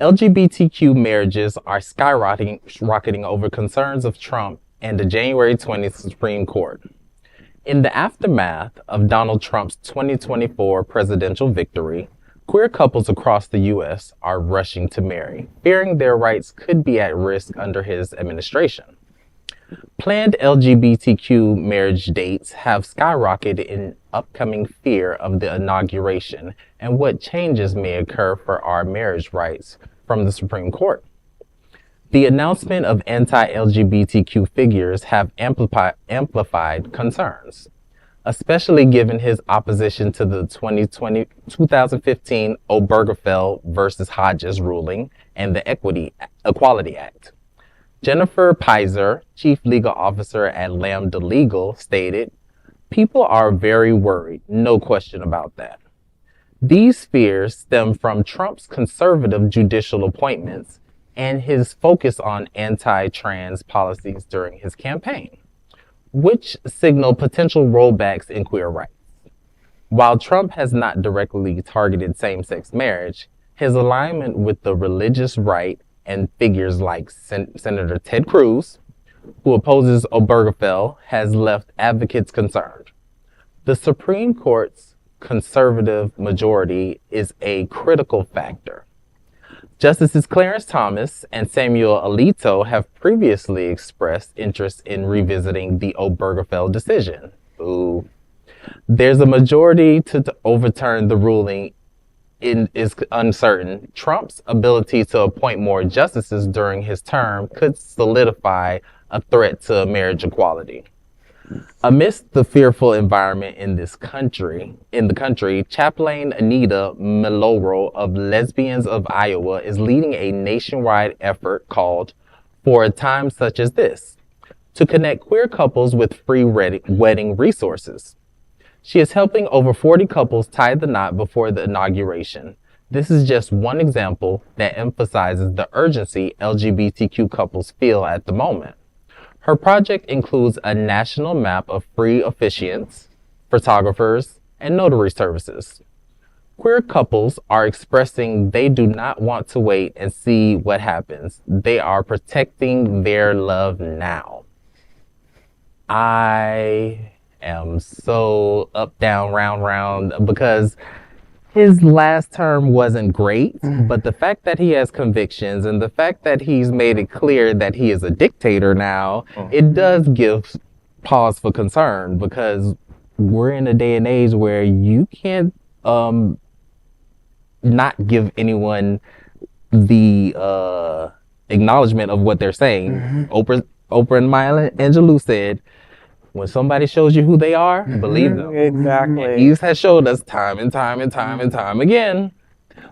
LGBTQ marriages are skyrocketing over concerns of Trump and the January 20th Supreme Court. In the aftermath of Donald Trump's 2024 presidential victory, queer couples across the U.S. are rushing to marry, fearing their rights could be at risk under his administration. Planned LGBTQ marriage dates have skyrocketed in upcoming fear of the inauguration and what changes may occur for our marriage rights from the Supreme Court. The announcement of anti-LGBTQ figures have amplified concerns, especially given his opposition to the 2015 Obergefell versus Hodges ruling and the Equality Act. Jennifer Pizer, Chief Legal Officer at Lambda Legal, stated, "People are very worried, no question about that. These fears stem from Trump's conservative judicial appointments and his focus on anti-trans policies during his campaign, which signal potential rollbacks in queer rights. While Trump has not directly targeted same-sex marriage, his alignment with the religious right and figures like Senator Ted Cruz, who opposes Obergefell, has left advocates concerned. The Supreme Court's conservative majority is a critical factor. Justices Clarence Thomas and Samuel Alito have previously expressed interest in revisiting the Obergefell decision. Ooh. There's a majority to overturn the ruling is uncertain. Trump's ability to appoint more justices during his term could solidify a threat to marriage equality. Amidst the fearful environment in the country, Chaplain Anitta Milloro of Lesbians of Iowa is leading a nationwide effort called For a Time Such as This to connect queer couples with free wedding resources. She is helping over 40 couples tie the knot before the inauguration. This is just one example that emphasizes the urgency LGBTQ couples feel at the moment. Her project includes a national map of free officiants, photographers, and notary services. Queer couples are expressing they do not want to wait and see what happens. They are protecting their love now. I am so up, down, round, because his last term wasn't great, but the fact that he has convictions and the fact that he's made it clear that he is a dictator now, it does give pause for concern, because we're in a day and age where you can't not give anyone the acknowledgement of what they're saying. Oprah and Maya Angelou said, when somebody shows you who they are, believe them. Exactly. And he has showed us time and time again.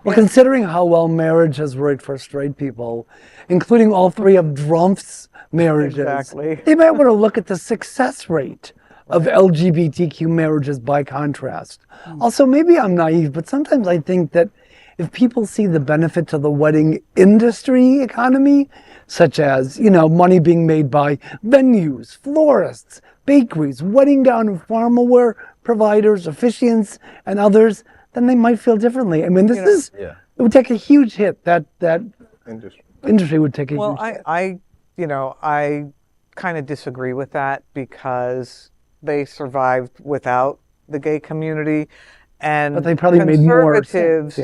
Well, considering how well marriage has worked for straight people, including all three of Trump's marriages, they might want to look at the success rate of LGBTQ marriages by contrast. Also, maybe I'm naive, but sometimes I think that if people see the benefit to the wedding industry economy, such as, money being made by venues, florists, bakeries, wedding gown and formal wear providers, officiants, and others, then they might feel differently. I mean, it would take a huge hit. That industry would take a huge hit. I kind of disagree with that, because they survived without the gay community, and but they probably made more conservatives,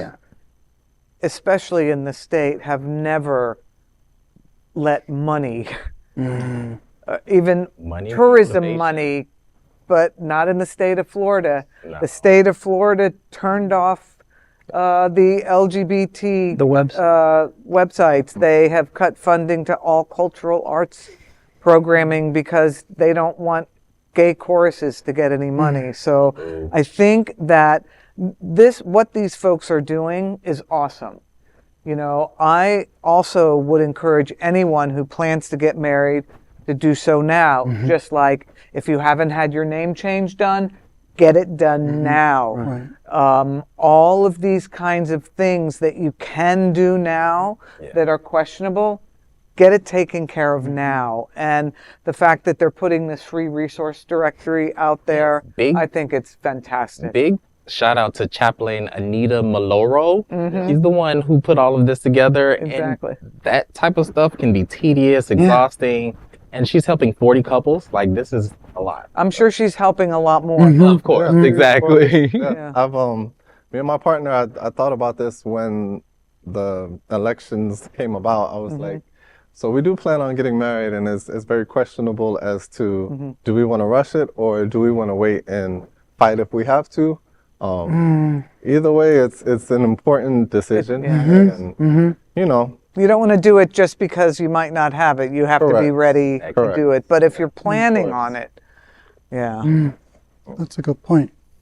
especially in the state, have never let money, even tourism money, but not in the state of Florida. No. The state of Florida turned off the LGBT websites. They have cut funding to all cultural arts programming because they don't want gay choruses to get any money. So I think that what these folks are doing is awesome. I also would encourage anyone who plans to get married to do so now. Just like if you haven't had your name change done, get it done now. Right. All of these kinds of things that you can do now that are questionable, get it taken care of now. And the fact that they're putting this free resource directory out there, I think it's fantastic. Big shout out to Chaplain Anitta Milloro. He's the one who put all of this together. Exactly. And that type of stuff can be tedious, exhausting, and she's helping 40 couples. Like, this is a lot. I'm sure she's helping a lot more. Of course, exactly. Yeah. I've me and my partner, I thought about this when the elections came about. I was like, so we do plan on getting married, and it's very questionable as to do we want to rush it or do we want to wait and fight if we have to. Either way, it's an important decision, and you know, you don't want to do it just because you might not have it. You have to be ready to do it. But if you're planning on it, That's a good point.